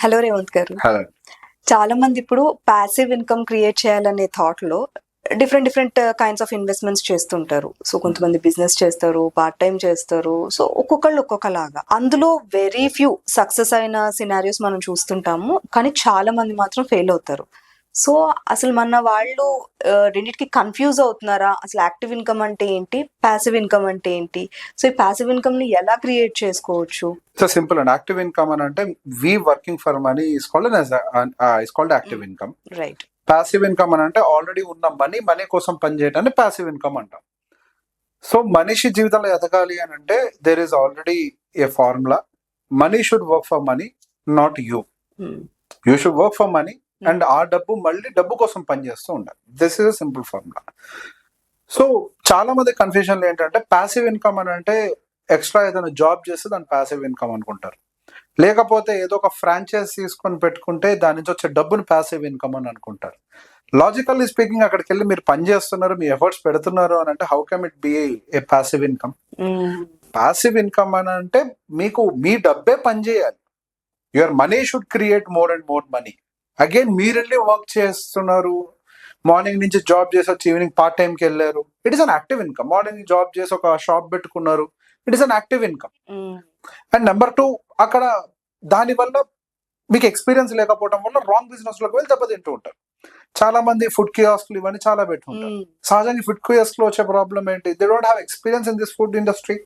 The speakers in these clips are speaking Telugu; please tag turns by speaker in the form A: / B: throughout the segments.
A: హలో రేవంత్ గారు.
B: హలో.
A: చాలా మంది ఇప్పుడు ప్యాసివ్ ఇన్కమ్ క్రియేట్ చేయాలనే థాట్ లో డిఫరెంట్ కైండ్స్ ఆఫ్ ఇన్వెస్ట్మెంట్స్ చేస్తుంటారు. సో కొంతమంది బిజినెస్ చేస్తారు, పార్ట్ టైం చేస్తారు. సో ఒక్కొక్కళ్ళు ఒక్కొక్కలాగా. అందులో వెరీ ఫ్యూ సక్సెస్ అయిన సినారియోస్ మనం చూస్తుంటాము, కానీ చాలా మంది మాత్రం ఫెయిల్ అవుతారు. సో అసలు మన వాళ్ళు రెండింటికి కన్ఫ్యూజ్ అవుతున్నారా? అసలు యాక్టివ్ ఇన్కమ్ అంటే ఏంటి, ప్యాసివ్ ఇన్కమ్ అంటే ఏంటి? సో ఈ ప్యాసివ్ ఇన్కమ్ ని ఎలా క్రియేట్ చేసుకోవచ్చు?
B: సో సింపుల్ అండి. యాక్టివ్ ఇన్కమ్ అని అంటే we working for money is called active income.
A: Right.
B: Passive income అని అంటే ఆల్రెడీ ఉన్న మనీ కోసం పనిచేయటాన్ని పాసివ్ ఇన్కమ్ అంటాం. సో మనిషి జీవితంలో ఎదగాలి అని అంటే there is already a formula. Money should work for money, not you. You should work for money and ఆ డబ్బు మళ్ళీ డబ్బు కోసం పనిచేస్తూ ఉండాలి. This is a simple formula. So చాలా మంది కన్ఫ్యూజన్లు ఏంటంటే పాసివ్ ఇన్కమ్ అని అంటే ఎక్స్ట్రా ఏదైనా జాబ్ చేస్తే దాన్ని పాసివ్ ఇన్కమ్ అనుకుంటారు. లేకపోతే ఏదో ఒక ఫ్రాంచైజ్ తీసుకొని పెట్టుకుంటే దాని నుంచి వచ్చే డబ్బుని పాసివ్ ఇన్కమ్ అని అనుకుంటారు. లాజికల్లీ స్పీకింగ్ అక్కడికి వెళ్ళి మీరు పని చేస్తున్నారు, మీ ఎఫర్ట్స్ పెడుతున్నారు అని అంటే how can it be a passive income? Passive income అని అంటే మీకు మీ డబ్బే పని చేయాలి. Your money should create more and more money. Again మీరెళ్ళి వర్క్ చేస్తున్నారు, మార్నింగ్ నుంచి జాబ్ చేసి వచ్చి ఈవినింగ్ పార్ట్ టైంకి వెళ్ళారు, it is an active income. Morning job చేసి ఒక షాప్ పెట్టుకున్నారు, it is an active income. And number 2, అక్కడ దానివల్ల మీకు ఎక్స్పీరియన్స్ లేకపోవడం వల్ల రాంగ్ బిజినెస్ లోకి వెళ్ళి దెబ్బతింటూ ఉంటారు. చాలా మంది ఫుడ్ కియాస్క్లు ఇవన్నీ చాలా పెట్టుకుంటారు. సహజంగా ఫుడ్ కియాస్క్ లో వచ్చే ప్రాబ్లం ఏంటి? They don't have experience in this food industry.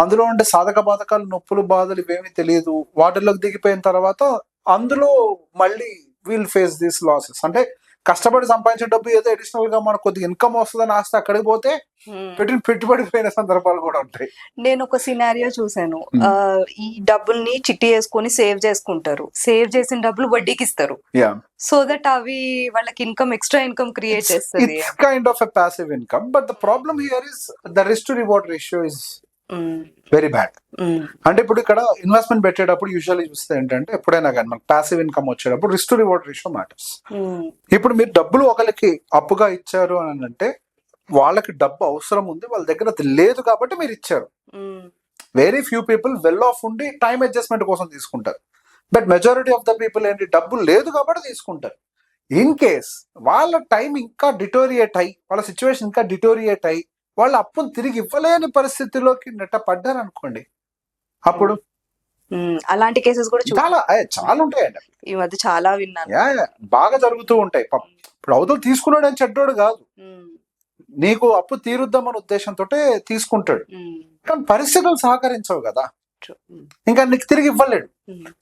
B: అందులో ఉండే సాధక బాధకాలు, నొప్పులు, బాధలు ఇవేమీ తెలియదు. వాటిలోకి దిగిపోయిన తర్వాత అందులో మళ్ళీ విల్ ఫేస్ దీస్ లాసెస్. అంటే కష్టపడి సంపాదించే డబ్బు ఏదో అడిషనల్ గా మనకు కొద్దిగా ఇన్కమ్ వస్తుందని ఆస్తే అక్కడికి పోతే పెట్టిన పెట్టుబడి పోయిన సందర్భాలు కూడా ఉంటాయి.
A: నేను ఒక సినారియో చూసాను. ఈ డబ్బుల్ని చిట్టి వేసుకొని సేవ్ చేసుకుంటారు, సేవ్ చేసిన డబ్బులు వడ్డీకి ఇస్తారు. సో దట్ అవి వాళ్ళకి ఇన్కమ్, ఎక్స్ట్రా ఇన్కమ్ క్రియేట్ చేస్తుంది.
B: It's kind of a passive income, but the problem here is the risk to reward ratio is very bad. అంటే ఇప్పుడు ఇక్కడ ఇన్వెస్ట్మెంట్ పెట్టేటప్పుడు యూజువల్లీ చూస్తే ఏంటంటే ఎప్పుడైనా కానీ మనకు పాసివ్ ఇన్కమ్ వచ్చేటప్పుడు risk to reward ratio matters. ఇప్పుడు మీరు డబ్బులు ఒకరికి అప్పుగా ఇచ్చారు అని అంటే వాళ్ళకి డబ్బు అవసరం ఉంది, వాళ్ళ దగ్గర అది లేదు కాబట్టి మీరు ఇచ్చారు. Very few people well of ఉండి టైం అడ్జస్ట్మెంట్ కోసం తీసుకుంటారు. But majority of the people ఏంటి, డబ్బు లేదు కాబట్టి తీసుకుంటారు. ఇన్ కేస్ వాళ్ళ టైం ఇంకా డిటోరియేట్ అయ్యి, వాళ్ళ సిచ్యువేషన్ ఇంకా డిటోరియేట్ అయ్యి వాళ్ళ అప్పును తిరిగి ఇవ్వలేని పరిస్థితిలోకి నెట్టపడ్డారు అనుకోండి, అప్పుడు
A: అలాంటి కేసెస్ కూడా
B: చాలా ఉంటాయండి.
A: ఈ మధ్య చాలా విన్నాను,
B: బాగా జరుగుతూ ఉంటాయి. ఇప్పుడు అవతల తీసుకున్నాడు అని చెడ్డోడు కాదు, నీకు అప్పు తీరుద్దామని ఉద్దేశంతో తీసుకుంటాడు, కానీ పరిస్థితులు సహకరించవు కదా, ఇంకా నీకు తిరిగి ఇవ్వలేడు.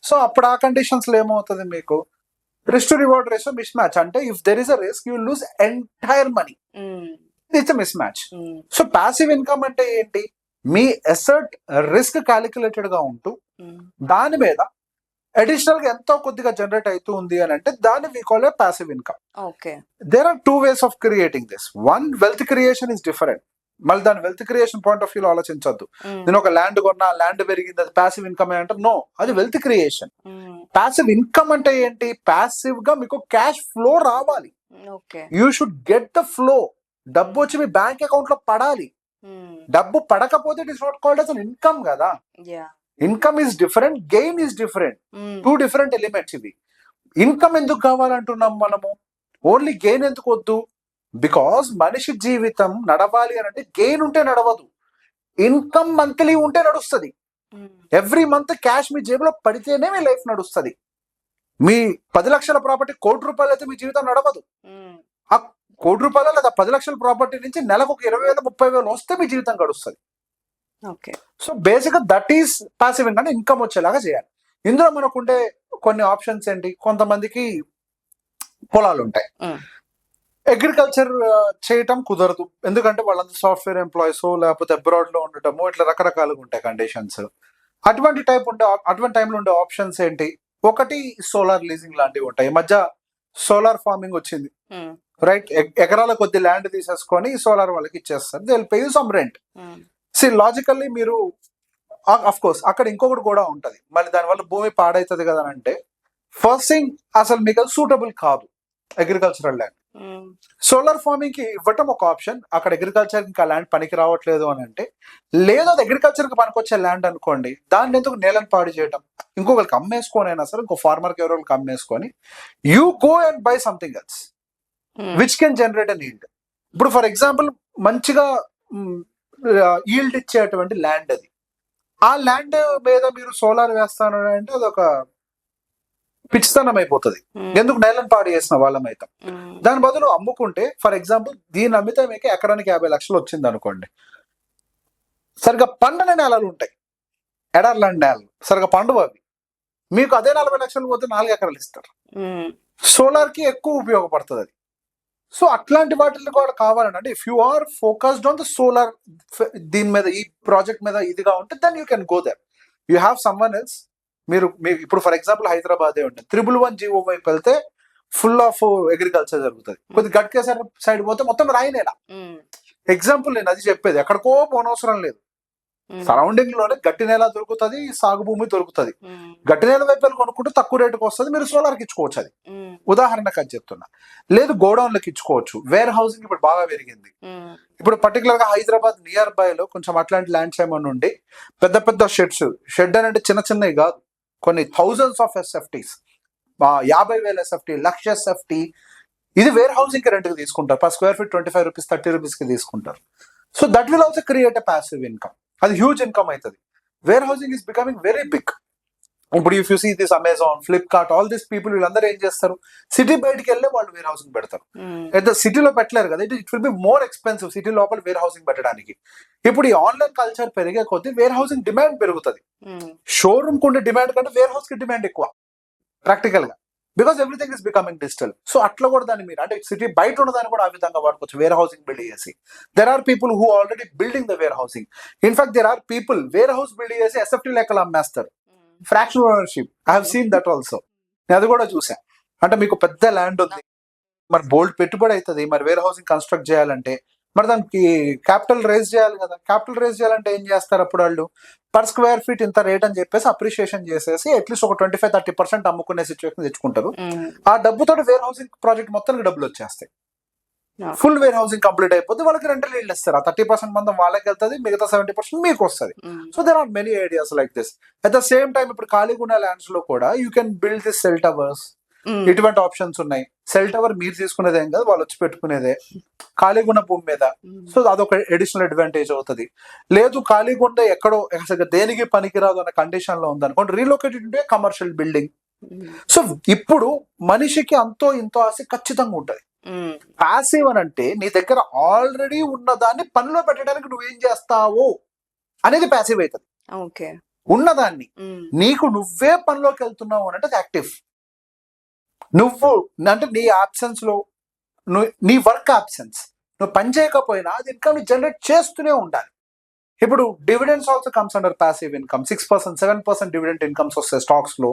B: సో అప్పుడు ఆ కండిషన్స్ లో ఏమవుతుంది, మీకు risk to reward ratio mismatch. అంటే if there is a risk you lose entire money. It's mismatch. So passive income అంటే ఏంటి, మీ అసెట్ రిస్క్ క్యాలిక్యులేటెడ్ గా ఉంటూ దాని మీద అడిషనల్ గా ఎంతో కొద్దిగా జనరేట్ అవుతూ ఉంది అని అంటే దాన్ని we call a passive income. There are 2 ways of creating this. One, wealth creation is different. మళ్ళీ దాని వెల్త్ క్రియేషన్ పాయింట్ ఆఫ్ వ్యూలో ఆలోచించొద్దు. నేను ఒక ల్యాండ్ కొన్నా, ల్యాండ్ పెరిగింది, అది పాసివ్ ఇన్కమ్ అంటే నో, అది వెల్త్ క్రియేషన్. పాసివ్ ఇన్కమ్ అంటే ఏంటి, పాసివ్ గా మీకు క్యాష్ ఫ్లో రావాలి. You should get the flow. డబ్బు వచ్చి మీ బ్యాంక్ అకౌంట్ లో పడాలి. డబ్బు పడకపోతే it is not called as an income కదా. Income is different, gain is different. 2 different elements ఇవి. ఇన్కమ్ ఎందుకు కావాలంటున్నాం మనము, ఓన్లీ గెయిన్ ఎందుకు వద్దు? బికాస్ మనిషి జీవితం నడవాలి అని అంటే గెయిన్ ఉంటే నడవదు, ఇన్కమ్ మంత్లీ ఉంటే నడుస్తుంది. ఎవ్రీ మంత్ క్యాష్ మీ జేబులో పడితేనే మీ లైఫ్ నడుస్తుంది. మీ 10 లక్షల ప్రాపర్టీ ₹1,00,00,000 అయితే మీ జీవితం నడవదు. ఆ ₹1,00,00,000 లేదా 10 లక్షల ప్రాపర్టీ నుంచి నెలకు ఒక 20,000 30,000 వస్తే మీ జీవితం గడుస్తుంది. సో బేసిక్ గా దట్ ఈస్ పాసివ్ ఇన్కమ్, అంటే ఇన్కమ్ వచ్చేలాగా చేయాలి. ఇందులో మనకు ఉండే కొన్ని ఆప్షన్స్ ఏంటి, కొంతమందికి పొలాలు ఉంటాయి, అగ్రికల్చర్ చేయటం కుదరదు, ఎందుకంటే వాళ్ళంతా సాఫ్ట్వేర్ ఎంప్లాయీస్ లేకపోతే అబ్రాడ్ లో ఉండటము, ఇట్లా రకరకాలుగా ఉంటాయి కండిషన్స్. అటువంటి టైంలో ఉండే ఆప్షన్స్ ఏంటి, ఒకటి సోలార్ లీజింగ్ లాంటివి ఉంటాయి. ఈ మధ్య సోలార్ ఫార్మింగ్ వచ్చింది, రైట్? ఎకరాల కొద్ది ల్యాండ్ తీసేసుకొని సోలార్ వాళ్ళకి ఇచ్చేస్తారు, they will pay you some rent. See logically మీరు అఫ్ కోర్స్ అక్కడ ఇంకొకటి కూడా ఉంటది, మళ్ళీ దానివల్ల భూమి పాడైతుంది కదా అని అంటే ఫస్ట్ థింగ్ అసలు మీకు అది సూటబుల్ కాదు అగ్రికల్చరల్ ల్యాండ్. సోలార్ ఫార్మింగ్ కి ఇవ్వటం ఒక ఆప్షన్. అక్కడ అగ్రికల్చర్ ఇంకా ల్యాండ్ పనికి రావట్లేదు అని అంటే, లేదా అది అగ్రికల్చర్ కి పనికొచ్చే ల్యాండ్ అనుకోండి, దాన్ని ఎందుకు నేలను పాడు చేయటం, ఇంకొకరికి అమ్మేసుకొని అయినా సరే, ఇంకో ఫార్మర్కి ఎవరో అమ్మేసుకొని you go and buy something else which can generate an yield. ఇప్పుడు ఫర్ ఎగ్జాంపుల్ మంచిగా ఈల్డ్ ఇచ్చేటువంటి ల్యాండ్ అది, ఆ ల్యాండ్ మీద మీరు సోలార్ వేస్తాను అంటే అదొక పిచ్చితనం అయిపోతుంది. ఎందుకు నేలను పాడు చేసిన వాళ్ళం అవుతాం. దాని బదులు అమ్ముకుంటే, ఫర్ ఎగ్జాంపుల్ దీన్ని అమ్మితే మీకు ఎకరానికి 50 లక్షలు వచ్చింది అనుకోండి, సరిగా పండని నేలలు ఉంటాయి, ఎడార్లాండ్ నేలలు సరిగా పండువ అవి, మీకు అదే 40 లక్షలు పోతే 4 ఎకరాలు ఇస్తారు. సోలార్ కి ఎక్కువ ఉపయోగపడుతుంది అది. సో అట్లాంటి వాటిని కూడా కావాలంటే if you are focused on the solar, దీని మీద ఈ ప్రాజెక్ట్ మీద ఇదిగా ఉంటే then you can go there. You have someone else. మీరు ఇప్పుడు ఫర్ ఎగ్జాంపుల్ హైదరాబాదే ఉంటుంది, 111 జీవో వైపు వెళ్తే ఫుల్ ఆఫ్ అగ్రికల్చర్ జరుగుతుంది. కొద్ది గట్కేసర్ సైడ్ పోతే మొత్తం రాయినేలా. ఎగ్జాంపుల్ నేను అది చెప్పేది, ఎక్కడికో పోనవసరం లేదు, సరౌండింగ్ లోనే గట్టి నేల దొరుకుతుంది, సాగు భూమి దొరుకుతుంది. గట్టి నేల వైపు వెళ్ళి కొనుక్కుంటే తక్కువ రేటుకి వస్తుంది, మీరు సోలార్కి ఇచ్చుకోవచ్చు. అది ఉదాహరణకు అది చెప్తున్నా. లేదు గోడౌన్లకు ఇచ్చుకోవచ్చు. వేర్ హౌసింగ్ ఇప్పుడు బాగా పెరిగింది. ఇప్పుడు పర్టికులర్ గా హైదరాబాద్ నియర్ బై లో కొంచెం అట్లాంటి ల్యాండ్స్ ఏమన్నా ఉండి పెద్ద పెద్ద షెడ్ అంటే చిన్న చిన్నవి కాదు, కొన్ని thousands of SFTs, 50,000 SFT, 1,00,000 SFT, ఇది వేర్ హౌసింగ్ కి రెంట్కి తీసుకుంటారు. Per square feet 25 rupees 30 rupees కి తీసుకుంటారు. So that will also create a passive income. అది హ్యూజ్ ఇన్కమ్ అవుతుంది. Warehousing is becoming very big. ఇప్పుడు if you see this Amazon, Flipkart, all this people, వీళ్ళందరూ ఏం చేస్తారు, సిటీ బయటికి వెళ్ళి వాళ్ళు వేర్ హౌసింగ్ పెడతారు. అయితే సిటీలో పెట్టలేరు కదా, it will be more expensive city లోపల వేర్ హౌసింగ్ పెట్టడానికి. ఇప్పుడు ఈ ఆన్లైన్ కల్చర్ పెరిగే కొద్దీ వేర్ హౌసింగ్ డిమాండ్ పెరుగుతుంది. షోరూమ్ కు ఉండే డిమాండ్ కంటే వేర్ హౌస్ కి డిమాండ్ ఎక్కువ ప్రాక్టికల్ గా, because everything is becoming digital. So అట్లా కూడా దాన్ని మీరు అంటే సిటీ బయట ఉన్నదాన్ని కూడా ఆ విధంగా వాడుకోవచ్చు, వేర్ హౌసింగ్ బిల్డ్ చేసి. There are people who already building the warehousing. In fact there are people warehouse build చేసి ఎస్ఎఫ్టీ లెక్కలు అమ్మేస్తారు, fraction ownership. I have seen that also. నేను అది కూడా చూసా. అంటే మీకు పెద్ద ల్యాండ్ ఉంది, మరి బోల్డ్ పెట్టుబడి అవుతుంది, మరి వేర్ హౌసింగ్ కన్స్ట్రక్ట్ చేయాలంటే మరి దానికి క్యాపిటల్ రేజ్ చేయాలి కదా. క్యాపిటల్ రేజ్ చేయాలంటే ఏం చేస్తారు, అప్పుడు వాళ్ళు పర్ స్క్వేర్ ఫీట్ ఇంత రేట్ అని చెప్పేసి అప్రిషియేషన్ చేసేసి అట్లీస్ట్ ఒక 25-30% అమ్ముకునే సిచ్యువేషన్ తెచ్చుకుంటారు. ఆ డబ్బుతో వేర్ హౌసింగ్ ప్రాజెక్ట్ మొత్తానికి డబ్బులు వచ్చేస్తాయి. ఫుల్ వేర్ హౌసింగ్ కంప్లీట్ అయిపోతే వాళ్ళకి రెంటల్ ఇల్లు ఇస్తారు. ఆ 30% మందం వాళ్ళకి వెళ్తుంది, మిగతా 70% మీకు వస్తుంది. So there are many ideas like this. At the same time ఇప్పుడు ఖాళీగున్న ల్యాండ్స్ లో కూడా you can build this cell towers. ఇటువంటి ఆప్షన్స్ ఉన్నాయి. సెల్ టవర్ మీరు తీసుకునేది ఏం కాదు, వాళ్ళు వచ్చి పెట్టుకునేదే ఖాళీగున్న భూమి మీద. సో అదొక అడిషనల్ అడ్వాంటేజ్ అవుతుంది. లేదు ఖాళీగుండ ఎక్కడో దేనికి పనికిరాదు అన్న కండిషన్ లో ఉంది అనుకోండి, రీలొకేటెడ్ ఉంటే కమర్షియల్ బిల్డింగ్. సో ఇప్పుడు మనిషికి అంతో ఇంతో ఆశ ఖచ్చితంగా ఉంటుంది. ప్యాసివ్ అని అంటే నీ దగ్గర ఆల్రెడీ ఉన్న దాన్ని పనిలో పెట్టడానికి నువ్వేం చేస్తావు అనేది ప్యాసివ్ అవుతుంది. ఉన్నదాన్ని నీకు నువ్వే పనిలోకి వెళ్తున్నావు అని అంటే యాక్టివ్. నువ్వు అంటే నీ ఆబ్సెన్స్ లో, నీ వర్క్ ఆబ్సెన్స్, నువ్వు పని చేయకపోయినా అది ఇన్కమ్ జనరేట్ చేస్తూనే ఉండాలి. ఇప్పుడు dividends also comes under passive income. 6%, 7% dividend incomes వస్తాయి స్టాక్స్ లో,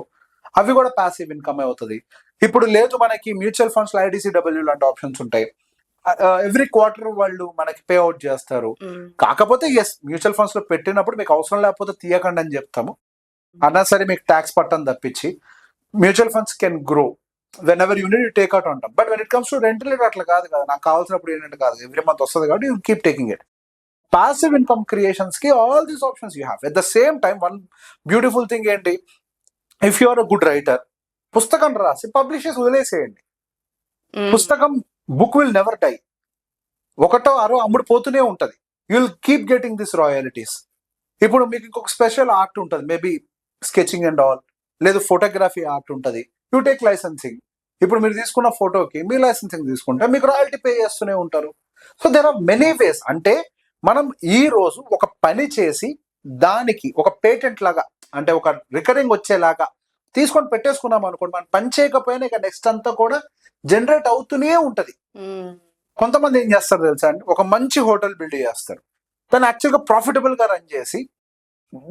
B: అవి కూడా ప్యాసివ్ ఇన్కమ్ అవుతుంది. ఇప్పుడు లేదు మనకి మ్యూచువల్ ఫండ్స్ లో IDCW లాంటి ఆప్షన్స్ ఉంటాయి. ఎవ్రీ క్వార్టర్ వాళ్ళు మనకి పే అవుట్ చేస్తారు. కాకపోతే ఎస్, మ్యూచువల్ ఫండ్స్ లో పెట్టినప్పుడు మీకు అవసరం లేకపోతే తీయకండి అని చెప్తాము. అన్నా సరే మీకు ట్యాక్స్ పట్టని తప్పించి mutual funds can grow whenever you need you take out అంటాం. But when it comes to rental అట్లా కాదు కదా, నాకు కావాల్సినప్పుడు ఏంటంటే కాదు, ఎవ్రీ మంత్ వస్తుంది కాబట్టి you keep taking it. Passive income creations కి all these options you have. At the same time one beautiful thing ఏంటి, if you are a good writer, పుస్తకం రాసి పబ్లిష్ చేసి వదిలేసేయండి. పుస్తకం బుక్ విల్ నెవర్ డై. 1వ 6వ అమ్ముడు పోతూనే ఉంటది. You will keep getting this royalties. ఇప్పుడు మీకు ఇంకొక స్పెషల్ ఆర్ట్ ఉంటుంది, మేబీ స్కెచింగ్ అండ్ ఆల్, లేదు ఫోటోగ్రఫీ ఆర్ట్ ఉంటుంది, యూ టేక్ లైసెన్సింగ్. ఇప్పుడు మీరు తీసుకున్న ఫోటోకి మీ లైసెన్సింగ్ తీసుకుంటే మీకు రాయల్టీ పే చేస్తూనే ఉంటారు. So there are many ways. అంటే మనం ఈ రోజు ఒక పని చేసి దానికి ఒక పేటెంట్ లాగా, అంటే ఒక రికరింగ్ వచ్చేలాగా తీసుకొని పెట్టేసుకున్నాం అనుకోండి, మనం పని చేయకపోయినా ఇక నెక్స్ట్ అంతా కూడా జనరేట్ అవుతూనే ఉంటది. కొంతమంది ఏం చేస్తారు తెలుసా అండి, ఒక మంచి హోటల్ బిల్డ్ చేస్తారు, దాన్ని యాక్చువల్గా ప్రాఫిటబుల్ గా రన్ చేసి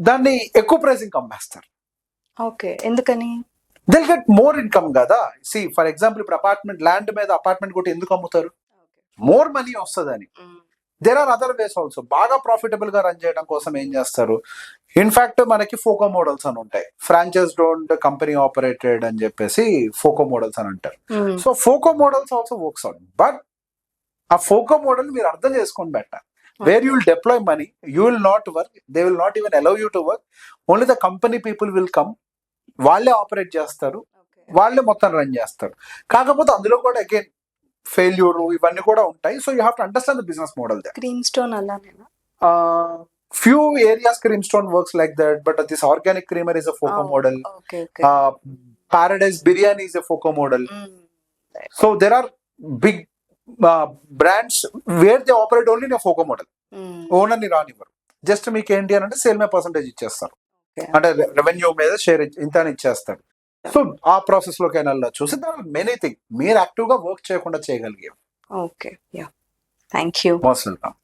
B: దాన్ని ఎక్కువ ప్రైసింగ్ అమ్మేస్తారు.
A: ఓకే, ఎందుకని?
B: దిల్ గెట్ మోర్ ఇన్కమ్ కదా. సి ఫర్ ఎగ్జాంపుల్ ఇప్పుడు అపార్ట్మెంట్ ల్యాండ్ మీద అపార్ట్మెంట్ కూడా ఎందుకు అమ్ముతారు, మోర్ మనీ వస్తుందని. There are other ways also. బాగా ప్రాఫిటబుల్ గా రన్ చేయడం కోసం ఏం చేస్తారు, ఇన్ఫాక్ట్ మనకి ఫోకో మోడల్స్ అని ఉంటాయి, ఫ్రాంచైజ్ డోంట్ కంపెనీ ఆపరేటెడ్ అని చెప్పేసి ఫోకో మోడల్స్ అని అంటారు. So FOCO models also works out. But ఆ ఫోకో మోడల్ మీరు అర్థం చేసుకొని పెట్టాలి. Where you will deploy money, you will not work, they will not even allow you to work, only the company people will come, వాళ్ళే ఆపరేట్ చేస్తారు, వాళ్ళే మొత్తం రన్ చేస్తారు. కాకపోతే అందులో కూడా అగైన్ ఫెయిల్యూర్ ఇవన్నీ కూడా ఉంటాయి. So you have to understand the business model they.
A: Creamstone అలానేనా?
B: Few areas Creamstone works like that, but this organic creamer is a FOCO model.
A: Okay, okay.
B: Paradise Biryani is a FOCO model.
A: Right.
B: So there are big brands where they operate only in a FOCO model. Owner ని రానివ్వరు. జస్ట్ మీకు ఏంటి అని అంటే సేల్ మే పర్సంటేజ్ ఇచ్చేస్తారు,
A: Okay.
B: అంటే రెవెన్యూ మీద షేర్ ఇంత అని ఇచ్చేస్తారు. సో ఆ ప్రాసెస్ లోకి వెళ్ళొచ్చు. So there are many thing మీరు యాక్టివ్ గా వర్క్ చేయకుండా చేయగలిగే.
A: Okay, yeah. Thank you.
B: Most welcome.